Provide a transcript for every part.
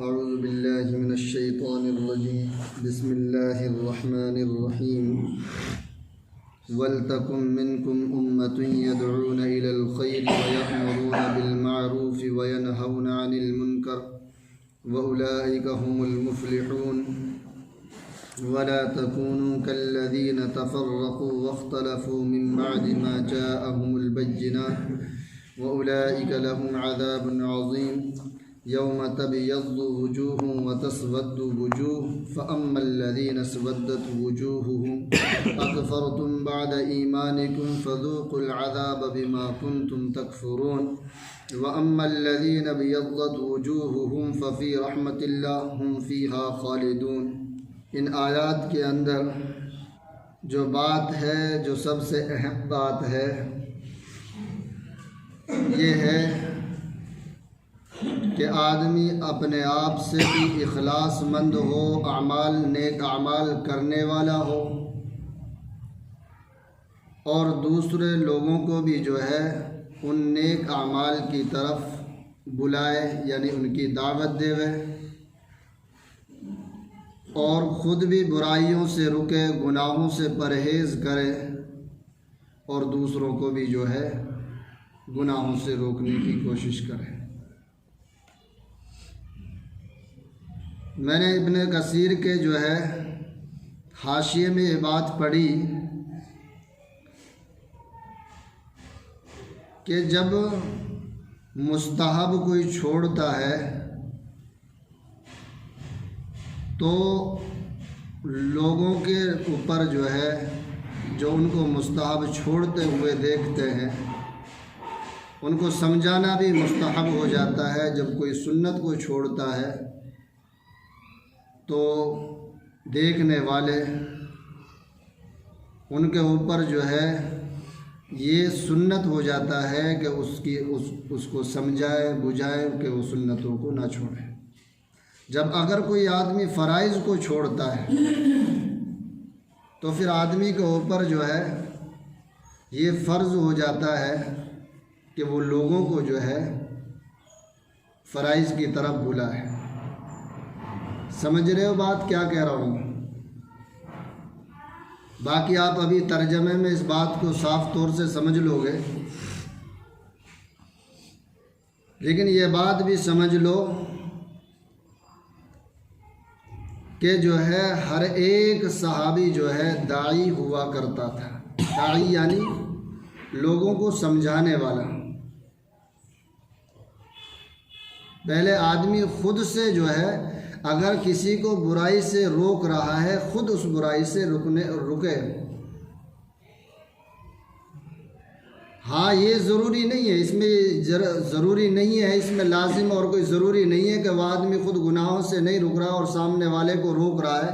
अऊज़ु बिल्लाहि मिनश्शैतानिर्रजीम बिस्मिल्लाहिर्रहमानिर्रहीम वलतकुम मिनकुम उम्मतुन यदऊना इलल खैरि व यअमुरूना बिल मअरूफि व यनहौना अनिल मुनकर व उलाइका हुमुल मुफ्लिहून वला तकूनू कल्लज़ीना तफ़र्रक़ू वख्तलफ़ू मिन बअदि मा जाअहुमुल बय्यिनात व उलाइका लहुम अज़ाबुन अज़ीम यौम तबयज़्ज़ु वुजूहुम व तस्वद्दु वुजूह फ़अम्मल्लज़ीना अस्वद्दत वुजूहुहुम अकफ़रतुम बअद ईमानिकुम फ़ज़ूक़ुल अज़ाब बिमा कुन्तुम तकफ़ुरून व अम्मल्लज़ीना अबयज़्ज़त वुजूहुहुम फ़फ़ी रहमतिल्लाह हुम फ़ीहा ख़ालिदून। इन आयात के अंदर जो बात है, जो सबसे अहम बात है, ये है कि आदमी अपने आप से भी इखलासमंद हो, अमाल नेक अमाल करने वाला हो और दूसरे लोगों को भी जो है उन नेक अमाल की तरफ बुलाए, यानी उनकी दावत देवे और ख़ुद भी बुराइयों से रुके, गुनाहों से परहेज़ करे और दूसरों को भी जो है गुनाहों से रोकने की कोशिश करे। मैंने इब्न कसीर के जो है हाशिए में ये बात पढ़ी कि जब मुस्तहब कोई छोड़ता है तो लोगों के ऊपर जो है, जो उनको मुस्तहब छोड़ते हुए देखते हैं, उनको समझाना भी मुस्तहब हो जाता है। जब कोई सुन्नत को छोड़ता है तो देखने वाले उनके ऊपर जो है ये सुन्नत हो जाता है कि उसको समझाए बुझाए कि वो सुन्नतों को ना छोड़े। जब अगर कोई आदमी फ़राइज़ को छोड़ता है तो फिर आदमी के ऊपर जो है ये फ़र्ज़ हो जाता है कि वो लोगों को जो है फ़राइज़ की तरफ बुलाए। समझ रहे हो बात क्या कह रहा हूँ? बाकी आप अभी तर्जमे में इस बात को साफ तौर से समझ लोगे, लेकिन ये बात भी समझ लो कि जो है हर एक सहाबी जो है दाई हुआ करता था। दाई यानी लोगों को समझाने वाला। पहले आदमी खुद से जो है अगर किसी को बुराई से रोक रहा है, खुद उस बुराई से रुके। हाँ, ये ज़रूरी नहीं है, इसमें ज़रूरी नहीं है, इसमें लाजिम और कोई ज़रूरी नहीं है कि वह आदमी खुद गुनाहों से नहीं रुक रहा और सामने वाले को रोक रहा है।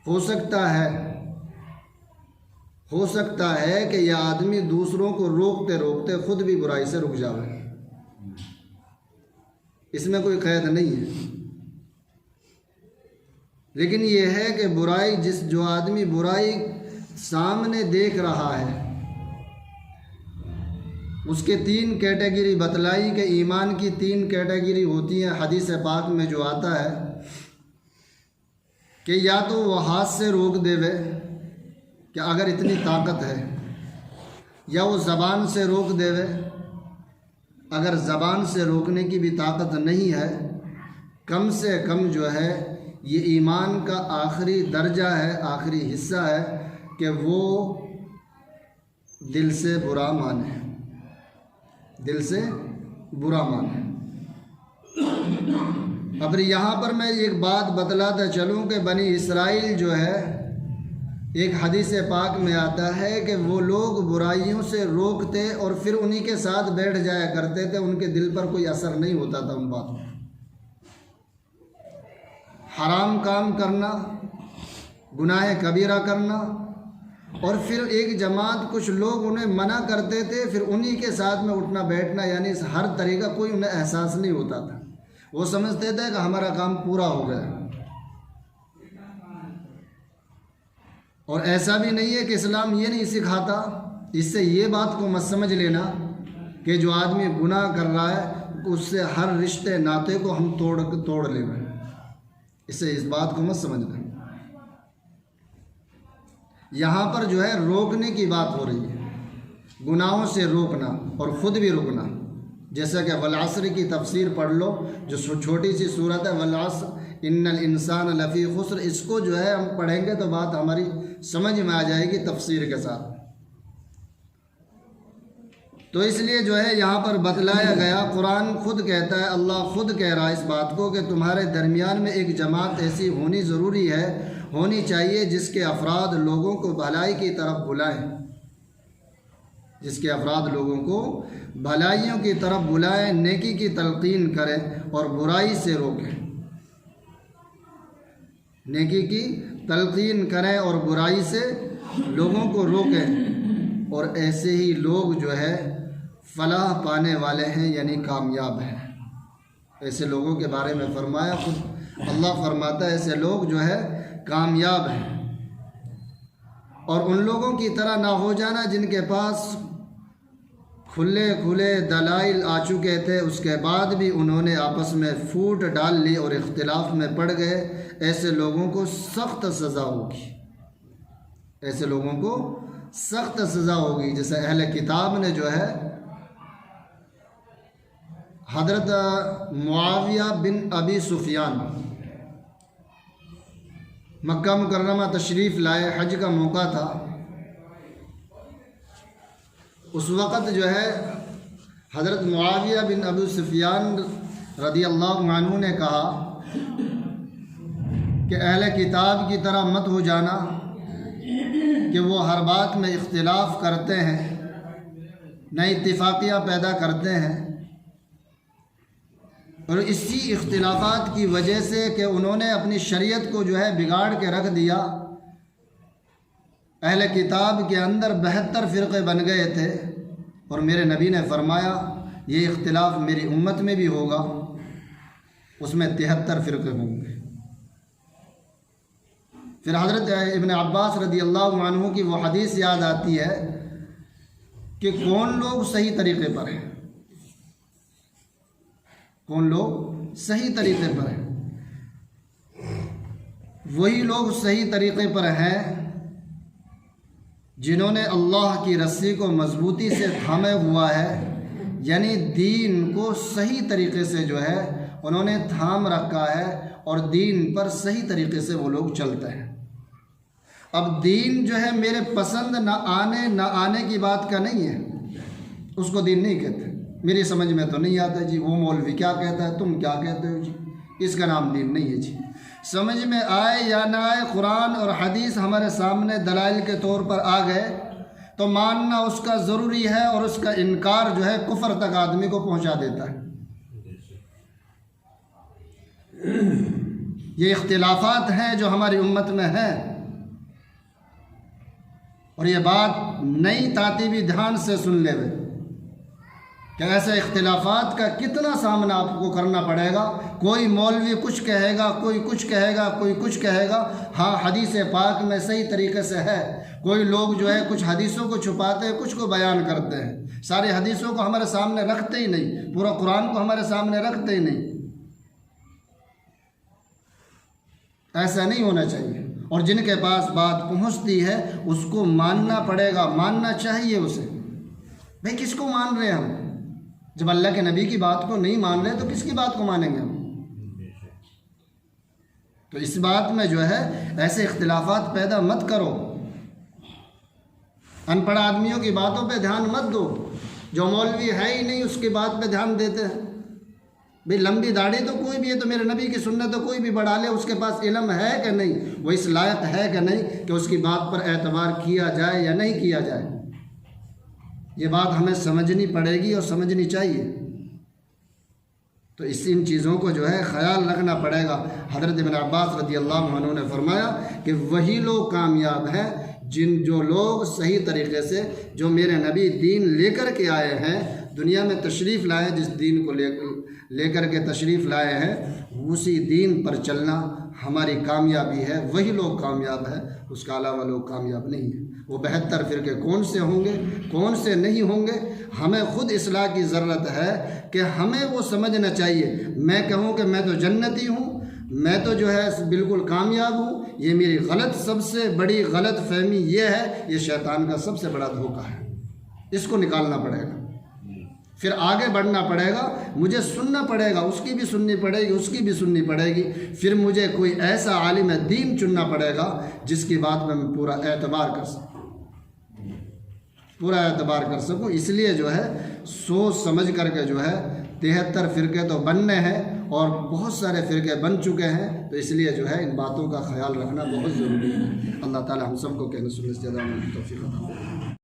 हो सकता है कि यह आदमी दूसरों को रोकते रोकते खुद भी बुराई से रुक जाए। इसमें कोई क़ैद नहीं है। लेकिन यह है कि बुराई जो आदमी बुराई सामने देख रहा है, उसके 3 कैटेगरी बतलाई कि ईमान की 3 कैटेगरी होती हैं। हदीस पाक में जो आता है कि या तो वो हाथ से रोक देवे कि अगर इतनी ताकत है, या वो ज़बान से रोक देवे अगर ज़बान से रोकने की भी ताकत नहीं है। कम से कम जो है ये ईमान का आखिरी दर्जा है, आखिरी हिस्सा है कि वो दिल से बुरा माने, दिल से बुरा माने। अब यहाँ पर मैं एक बात बतलाता चलूँ कि बनी इसराइल जो है, एक हदीस पाक में आता है कि वो लोग बुराइयों से रोकते और फिर उन्हीं के साथ बैठ जाया करते थे। उनके दिल पर कोई असर नहीं होता था उन बातों। हराम काम करना, गुनाह कबीरा करना, और फिर एक जमात कुछ लोग उन्हें मना करते थे, फिर उन्हीं के साथ में उठना बैठना, यानी हर तरीका कोई उन्हें एहसास नहीं होता था। वो समझते थे कि हमारा काम पूरा हो गया। और ऐसा भी नहीं है कि इस्लाम ये नहीं सिखाता। इससे ये बात को मत समझ लेना कि जो आदमी गुनाह कर रहा है उससे हर रिश्ते नाते को हम तोड़ लेंगे। इससे इस बात को मत समझना। यहाँ पर जो है रोकने की बात हो रही है, गुनाहों से रोकना और ख़ुद भी रुकना। जैसा कि वल अस्र की तफसीर पढ़ लो, जो छोटी सी सूरत है वल अस्र इन्नल इंसान लफ़ी खुस्र, इसको जो है हम पढ़ेंगे तो बात हमारी समझ में आ जाएगी तफसीर के साथ। तो इसलिए जो है यहाँ पर बतलाया गया, कुरान खुद कहता है, अल्लाह खुद कह रहा है इस बात को कि तुम्हारे दरमियान में एक जमात ऐसी होनी ज़रूरी है, होनी चाहिए जिसके अफराद लोगों को भलाई की तरफ बुलाएं, जिसके अफराद लोगों को भलाइयों की तरफ बुलाएं, नेकी की तलकीन करें और बुराई से रोकें। नेकी की तलकीन करें और बुराई से लोगों को रोकें, और ऐसे ही लोग जो है फलाह पाने वाले हैं, यानी कामयाब हैं। ऐसे लोगों के बारे में फरमाया, खुद अल्लाह फरमाता है ऐसे लोग जो है कामयाब हैं। और उन लोगों की तरह ना हो जाना जिनके पास खुले खुले दलाइल आ चुके थे, उसके बाद भी उन्होंने आपस में फूट डाल ली और इख्तिलाफ में पड़ गए। ऐसे लोगों को सख्त सज़ा होगी, ऐसे लोगों को सख्त सज़ा होगी। जैसे अहले किताब ने जो है हज़रत मुआविया बिन अबी सुफियान मक्का मुकर्रमा तशरीफ़ लाए, हज का मौका था। उस वक़्त जो है हज़रत मुआविया बिन अबू सुफियान रदियल्लाहु अन्हु ने कहा कि अहले किताब की तरह मत हो जाना कि वो हर बात में इख्तिलाफ करते हैं, नई इत्तिफाक़ियाँ पैदा करते हैं, और इसी इख्तिलाफ़ात की वजह से कि उन्होंने अपनी शरीयत को जो है बिगाड़ के रख दिया। अहले किताब के अंदर 72 फ़िरक़े बन गए थे, और मेरे नबी ने फरमाया ये इख्तिलाफ मेरी उम्मत में भी होगा, उसमें 73 फ़िरक़े होंगे। फिर हज़रत इब्न अब्बास रदियल्लाहु अन्हु की वो हदीस याद आती है कि कौन लोग सही तरीक़े पर हैं, कौन लोग सही तरीक़े पर हैं। वही लोग सही तरीक़े पर हैं जिन्होंने अल्लाह की रस्सी को मजबूती से थामे हुआ है, यानी दीन को सही तरीक़े से जो है उन्होंने थाम रखा है, और दीन पर सही तरीक़े से वो लोग चलते हैं। अब दीन जो है मेरे पसंद ना आने की बात का नहीं है, उसको दीन नहीं कहते। मेरी समझ में तो नहीं आता जी, वो मौलवी क्या कहता है, तुम क्या कहते हो जी, इसका नाम दीन नहीं है जी। समझ में आए या ना आए, कुरान और हदीस हमारे सामने दलाइल के तौर पर आ गए तो मानना उसका ज़रूरी है, और उसका इनकार जो है कुफ्र तक आदमी को पहुंचा देता है। ये इख्तिलाफात हैं जो हमारी उम्मत में हैं, और ये बात नई ताती भी ध्यान से सुन ले कि ऐसे इख्तिलाफात का कितना सामना आपको करना पड़ेगा। कोई मौलवी कुछ कहेगा, कोई कुछ कहेगा, कोई कुछ कहेगा। हाँ, हदीस पाक में सही तरीके से है। कोई लोग जो है कुछ हदीसों को छुपाते हैं, कुछ को बयान करते हैं, सारे हदीसों को हमारे सामने रखते ही नहीं, पूरा कुरान को हमारे सामने रखते ही नहीं। ऐसा नहीं होना चाहिए। और जिनके पास बात पहुंचती है उसको मानना पड़ेगा, मानना चाहिए उसे। भाई किसको मान रहे हैं हम? जब अल्लाह के नबी की बात को नहीं मान रहे तो किसकी बात को मानेंगे हम? तो इस बात में जो है ऐसे इख्तिलाफात पैदा मत करो। अनपढ़ आदमियों की बातों पे ध्यान मत दो, जो मौलवी है ही नहीं उसकी बात पे ध्यान देते हैं। भाई लंबी दाढ़ी तो कोई भी है, तो मेरे नबी की सुन्नत तो कोई भी बढ़ा ले, उसके पास इल्म है कि नहीं, वो इस लायक है कि नहीं कि उसकी बात पर एतबार किया जाए या नहीं किया जाए। ये बात हमें समझनी पड़ेगी और समझनी चाहिए। तो इन चीज़ों को जो है ख्याल रखना पड़ेगा। हज़रत इब्न अब्बास रज़ियल्लाहु अन्हु ने फरमाया कि वही लोग कामयाब हैं जो लोग सही तरीक़े से, जो मेरे नबी दीन लेकर के आए हैं, दुनिया में तशरीफ़ लाए, जिस दीन को लेकर के तशरीफ़ लाए हैं, उसी दीन पर चलना हमारी कामयाबी है। वही लोग कामयाब है, उसका अलावा लोग कामयाब नहीं है। वो 72 फ़िरके कौन से होंगे, कौन से नहीं होंगे। हमें ख़ुद इस्लाह की ज़रूरत है कि हमें वो समझना चाहिए। मैं कहूँ कि मैं तो जन्नती हूँ, मैं तो जो है बिल्कुल कामयाब हूँ, ये मेरी गलत, सबसे बड़ी गलत फहमी ये है, ये शैतान का सबसे बड़ा धोखा है। इसको निकालना पड़ेगा, फिर आगे बढ़ना पड़ेगा, मुझे सुनना पड़ेगा, उसकी भी सुननी पड़ेगी, उसकी भी सुननी पड़ेगी। फिर मुझे कोई ऐसा आलिम दीन चुनना पड़ेगा जिसकी बात में मैं पूरा एतबार कर सकूँ, पूरा एतबार कर सकूँ। इसलिए जो है सोच समझ करके जो है 73 फ़िरके तो बनने हैं और बहुत सारे फ़िरके बन चुके हैं, तो इसलिए जो है इन बातों का ख्याल रखना बहुत ज़रूरी है। अल्लाह ताला हम सबको कहने सुनने से ज़्यादा तौफीक अता फरमाए।